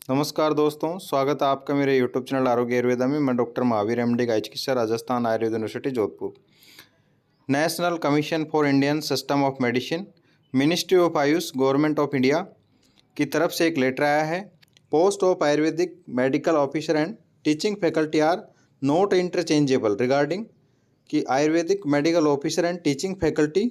नमस्कार दोस्तों, स्वागत है आपका मेरे यूट्यूब चैनल आरोग्य आयुर्वेदा में। मैं डॉक्टर महावीर एमडी, गाय चिकित्सा, Rajasthan Ayurved university Jodhpur. National commission for Indian system of medicine, ministry of AYUSH, government of India की तरफ से एक लेटर आया है। Post of Ayurvedic medical officer and teaching faculty are not interchangeable regarding कि Ayurvedic medical officer and teaching faculty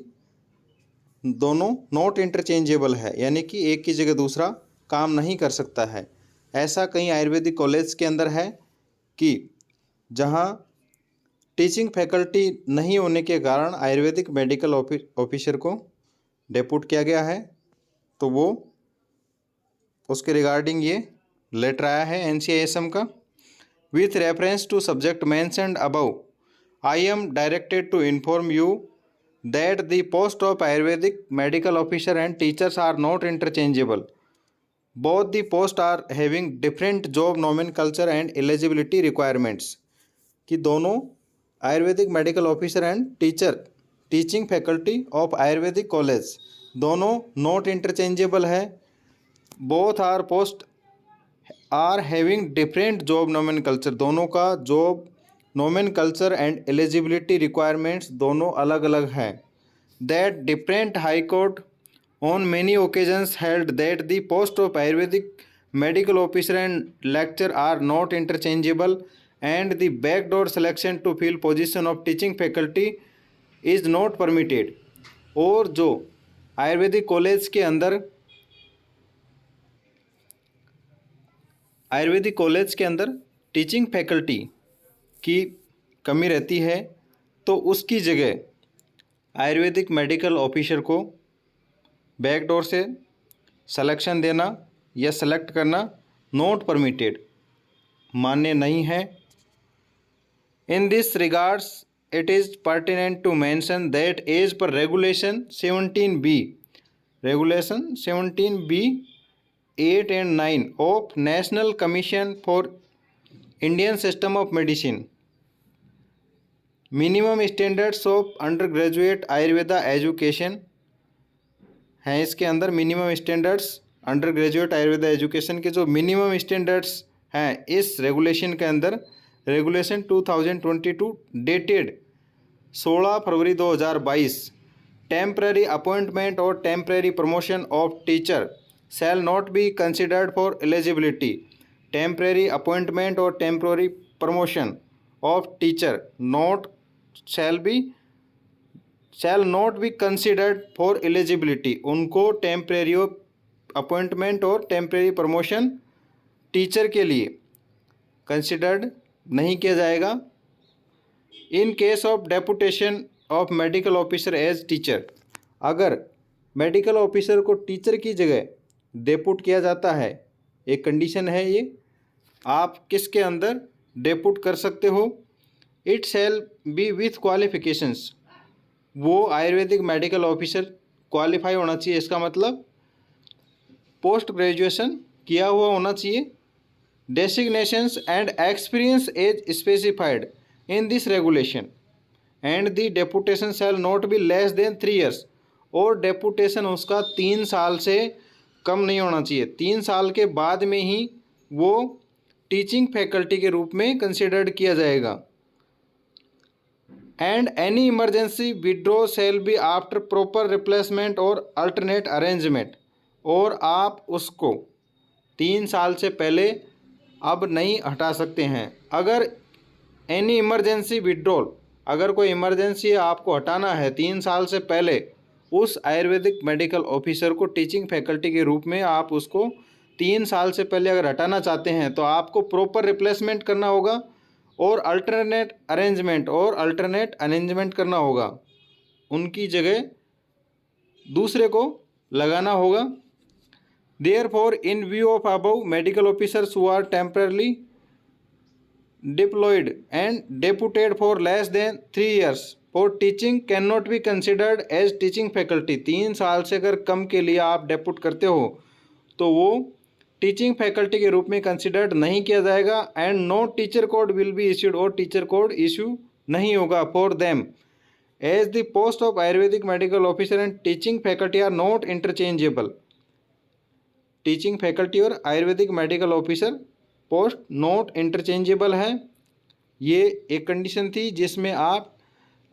दोनों नॉट इंटरचेंजेबल है, यानी कि एक की जगह दूसरा काम नहीं कर सकता है। ऐसा कई आयुर्वेदिक कॉलेज के अंदर है कि जहां टीचिंग फैकल्टी नहीं होने के कारण आयुर्वेदिक मेडिकल ऑफिसर को डेप्यूट किया गया है। तो वो उसके रिगार्डिंग ये लेटर आया है NCISM का। With reference to subject mentioned above, I am directed to inform you that the post of Ayurvedic medical officer and teachers are not interchangeable. Both the posts are having different job nomenclature and eligibility requirements. कि दोनों Ayurvedic medical officer and teacher teaching faculty of Ayurvedic college दोनों not interchangeable है। Both are post are having different job nomenclature, दोनों का job nomenclature and eligibility requirements दोनों अलग अलग हैं। That different high court on many occasions held that the post of Ayurvedic medical officer and lecture are not interchangeable and the backdoor selection to fill position of teaching faculty is not permitted. और जो Ayurvedic college के अंदर teaching faculty की कमी रहती है, तो उसकी जगह आयुर्वेदिक मेडिकल ऑफिसर को बैकडोर से सिलेक्शन देना या सेलेक्ट करना नॉट परमिटेड, मान्य नहीं है। In this regards it is pertinent to mention that as per regulation 17B 8 and 9 of National Commission for Indian System of Medicine, minimum standards of undergraduate Ayurveda education हैं। इसके अंदर minimum standards undergraduate Ayurveda education के जो minimum standards हैं, इस regulation के अंदर regulation 2022 dated 16 फरवरी 2022, टेम्पररी अपॉइंटमेंट और temporary promotion of teacher shall not be considered for eligibility. Temporary appointment और temporary promotion of teacher shall not be considered for eligibility. उनको टेम्परेरी अपॉइंटमेंट और temporary promotion teacher के लिए considered नहीं किया जाएगा। In case of deputation of medical officer as teacher, अगर medical officer को टीचर की जगह डेपुट किया जाता है, एक कंडीशन है ये, आप किसके अंदर डेपुट कर सकते हो। It shall be with qualifications, वो आयुर्वेदिक मेडिकल ऑफिसर क्वालिफाई होना चाहिए। इसका मतलब पोस्ट ग्रेजुएशन किया हुआ होना चाहिए। Designations and experience as specified in this regulation and the deputation shall not be less than 3 years, और डेपुटेशन उसका 3 साल से कम नहीं होना चाहिए। 3 साल के बाद में ही वो टीचिंग फैकल्टी के रूप में कंसिडर्ड किया जाएगा। And any emergency withdraw shall be after proper replacement और अल्टरनेट अरेंजमेंट, और आप उसको 3 साल से पहले अब नहीं हटा सकते हैं। अगर एनी इमरजेंसी विड्रॉल, अगर कोई इमरजेंसी आपको हटाना है 3 साल से पहले, उस आयुर्वेदिक मेडिकल ऑफिसर को टीचिंग फैकल्टी के रूप में आप उसको 3 साल से पहले अगर हटाना चाहते हैं, तो आपको प्रॉपर रिप्लेसमेंट करना होगा और अल्टरनेट अरेंजमेंट करना होगा। उनकी जगह दूसरे को लगाना होगा। Therefore in view of above, medical officers who are temporarily deployed and deputed for less than 3 years for teaching can not be considered as teaching faculty. 3 साल से अगर कम के लिए आप डेपुट करते हो तो वो टीचिंग फैकल्टी के रूप में कंसिडर्ड नहीं किया जाएगा। And no teacher code will be issued, और टीचर कोड इश्यू नहीं होगा for them, as the post of Ayurvedic medical officer and teaching faculty are not interchangeable. Teaching faculty और Ayurvedic medical officer post not interchangeable है। ये एक condition थी जिसमें आप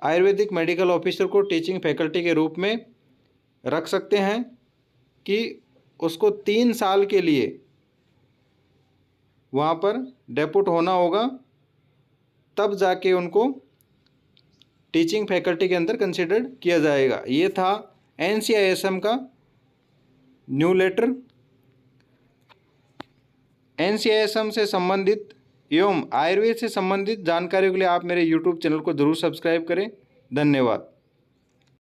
आयुर्वेदिक मेडिकल ऑफिसर को टीचिंग फैकल्टी के रूप में रख सकते हैं कि उसको 3 साल के लिए वहाँ पर डेपुट होना होगा, तब जाके उनको टीचिंग फैकल्टी के अंदर कंसिडर्ड किया जाएगा। ये था NCISM का न्यू लेटर। NCISM से संबंधित एवं आयुर्वेद से संबंधित जानकारियों के लिए आप मेरे YouTube चैनल को जरूर सब्सक्राइब करें। धन्यवाद।